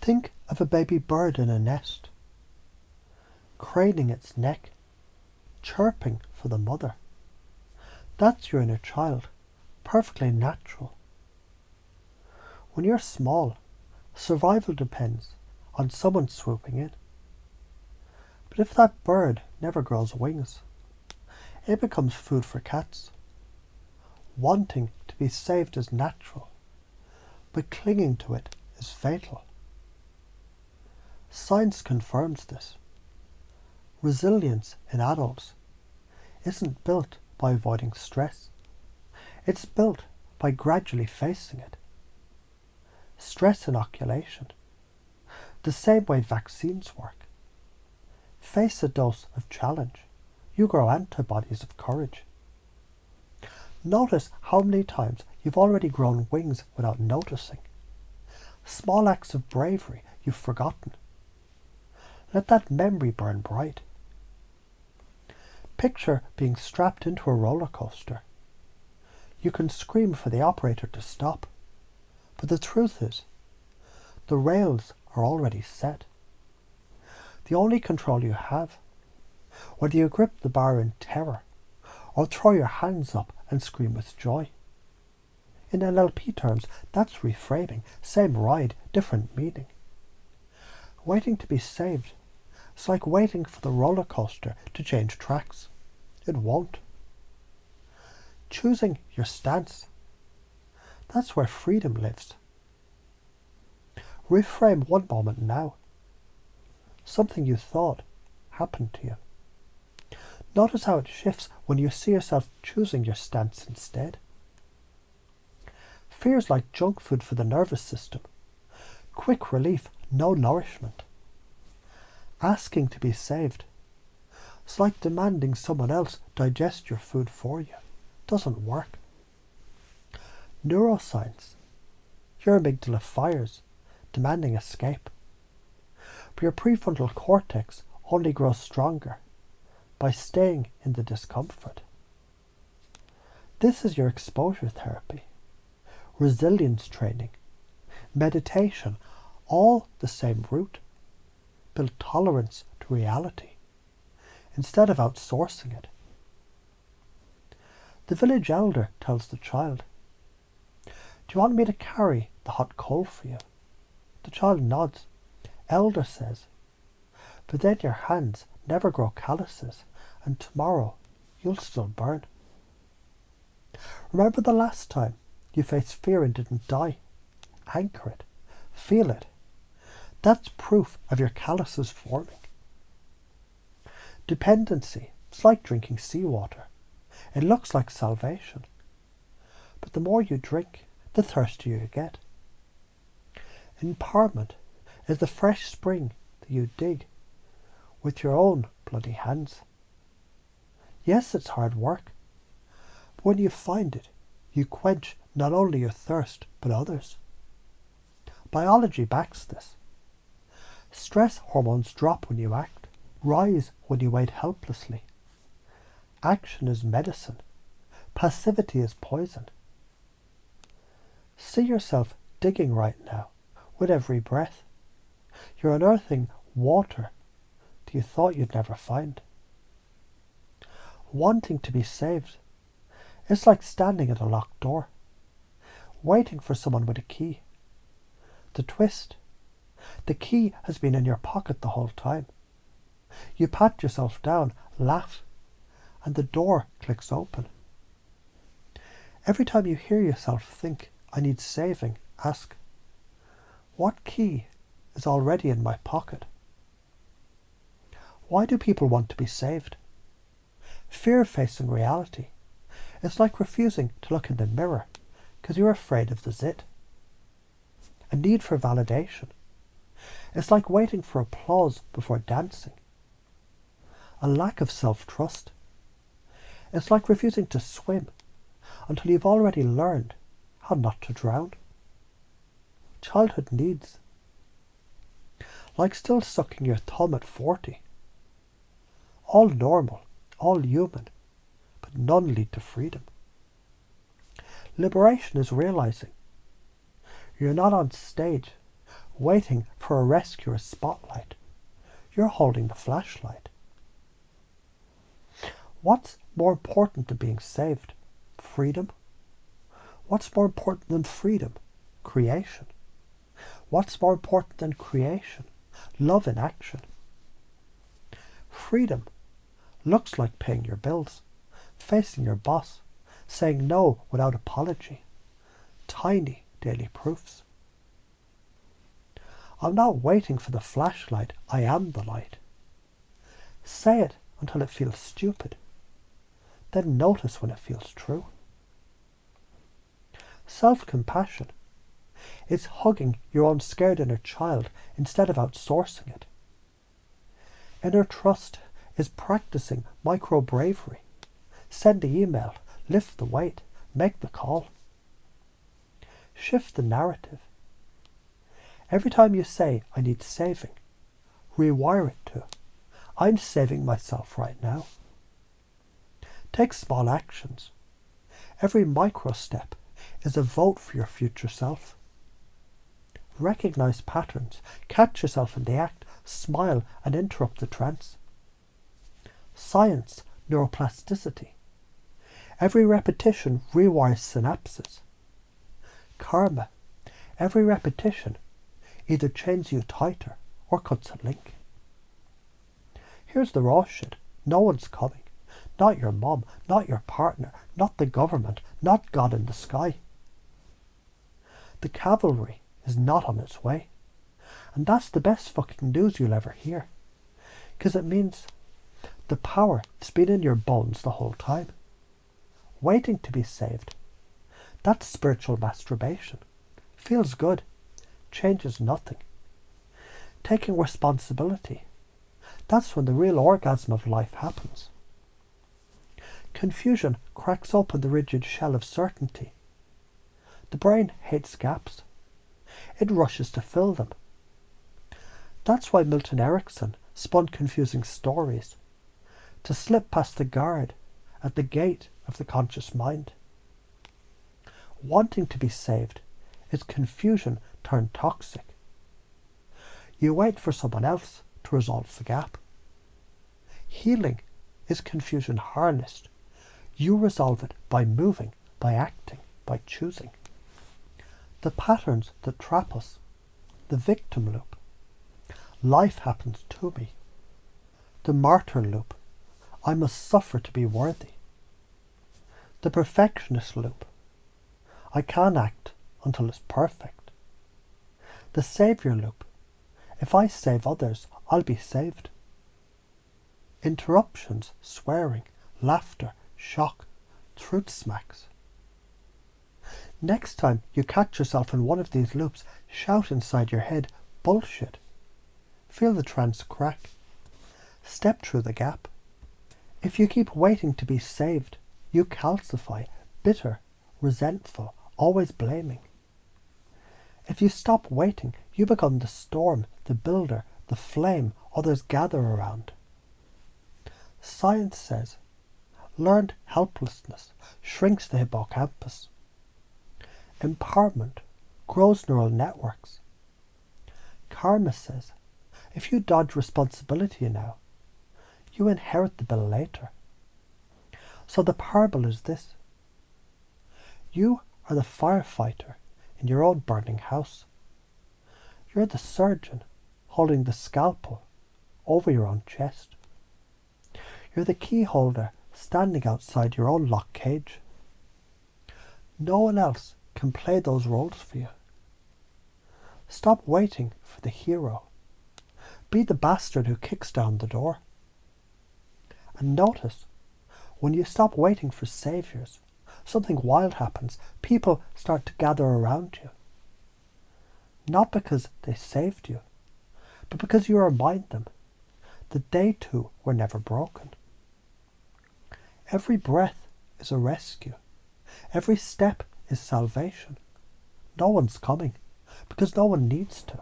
Think of a baby bird in a nest, craning its neck, chirping for the mother. That's your inner child, perfectly natural. When you're small, survival depends on someone swooping in. But if that bird never grows wings, it becomes food for cats. Wanting to be saved is natural, but clinging to it is fatal. Science confirms this. Resilience in adults isn't built by avoiding stress. It's built by gradually facing it. Stress inoculation, the same way vaccines work. Face a dose of challenge. You grow antibodies of courage. Notice how many times you've already grown wings without noticing. Small acts of bravery you've forgotten. Let that memory burn bright. Picture being strapped into a roller coaster. You can scream for the operator to stop, but the truth is, the rails are already set. The only control you have, whether you grip the bar in terror or throw your hands up and scream with joy. In NLP terms, that's reframing. Same ride, different meaning. Waiting to be saved is like waiting for the roller coaster to change tracks. It won't. Choosing your stance, that's where freedom lives. Reframe one moment now. Something you thought happened to you. Notice how it shifts when you see yourself choosing your stance instead. Fear is like junk food for the nervous system. Quick relief, no nourishment. Asking to be saved. It's like demanding someone else digest your food for you. Doesn't work. Neuroscience. Your amygdala fires, demanding escape. But your prefrontal cortex only grows stronger by staying in the discomfort. This is your exposure therapy, resilience training, meditation, all the same root. Build tolerance to reality instead of outsourcing it. The village elder tells the child, "Do you want me to carry the hot coal for you?" The child nods. Elder says, "But then your hands never grow calluses, and tomorrow you'll still burn." Remember the last time you faced fear and didn't die? Anchor it. Feel it. That's proof of your calluses forming. Dependency is like drinking seawater. It looks like salvation. But the more you drink, the thirstier you get. Empowerment is the fresh spring that you dig with your own bloody hands. Yes, it's hard work, but when you find it, you quench not only your thirst, but others. Biology backs this. Stress hormones drop when you act, rise when you wait helplessly. Action is medicine. Passivity is poison. See yourself digging right now, with every breath. You're unearthing water that you thought you'd never find. Wanting to be saved, it's like standing at a locked door, waiting for someone with a key. The twist, the key has been in your pocket the whole time. You pat yourself down, laugh, and the door clicks open. Every time you hear yourself think, "I need saving," ask, what key is already in my pocket? Why do people want to be saved? Fear of facing reality. It's like refusing to look in the mirror because you're afraid of the zit. A need for validation. It's like waiting for applause before dancing. A lack of self-trust. It's like refusing to swim until you've already learned how not to drown. Childhood needs. Like still sucking your thumb at 40. All normal, all human, but none lead to freedom. Liberation is realizing you're not on stage waiting for a rescuer's spotlight. You're holding the flashlight. What's more important than being saved? Freedom? What's more important than freedom? Creation. What's more important than creation? Love in action. Freedom looks like paying your bills, facing your boss, saying no without apology. Tiny daily proofs. I'm not waiting for the flashlight, I am the light. Say it until it feels stupid. Then notice when it feels true. Self-compassion is hugging your own scared inner child instead of outsourcing it. Inner trust is practicing micro-bravery. Send the email, lift the weight, make the call. Shift the narrative. Every time you say, I need saving, rewire it to, I'm saving myself right now. Take small actions. Every micro step is a vote for your future self. Recognize patterns, catch yourself in the act, smile and interrupt the trance. Science, neuroplasticity. Every repetition rewires synapses. Karma. Every repetition either chains you tighter or cuts a link. Here's the raw shit. No one's coming. Not your mom, not your partner, not the government, not God in the sky. The cavalry is not on its way. And that's the best fucking news you'll ever hear. Because it means the power that's been in your bones the whole time. Waiting to be saved. That's spiritual masturbation. Feels good. Changes nothing. Taking responsibility. That's when the real orgasm of life happens. Confusion cracks open the rigid shell of certainty. The brain hates gaps. It rushes to fill them. That's why Milton Erickson spun confusing stories, to slip past the guard at the gate of the conscious mind. Wanting to be saved is confusion turned toxic. You wait for someone else to resolve the gap. Healing is confusion harnessed. You resolve it by moving, by acting, by choosing. The patterns that trap us, the victim loop. Life happens to me. The martyr loop. I must suffer to be worthy. The perfectionist loop. I can't act until it's perfect. The savior loop. If I save others, I'll be saved. Interruptions, swearing, laughter, shock, truth smacks. Next time you catch yourself in one of these loops, shout inside your head, bullshit. Feel the trance crack. Step through the gap. If you keep waiting to be saved, you calcify, bitter, resentful, always blaming. If you stop waiting, you become the storm, the builder, the flame others gather around. Science says, learned helplessness shrinks the hippocampus. Empowerment grows neural networks. Karma says, if you dodge responsibility now, you inherit the bill later. So the parable is this. You are the firefighter in your own burning house. You're the surgeon holding the scalpel over your own chest. You're the key holder standing outside your own locked cage. No one else can play those roles for you. Stop waiting for the hero. Be the bastard who kicks down the door. And notice, when you stop waiting for saviors, something wild happens. People start to gather around you. Not because they saved you, but because you remind them that they too were never broken. Every breath is a rescue. Every step is salvation. No one's coming, because no one needs to.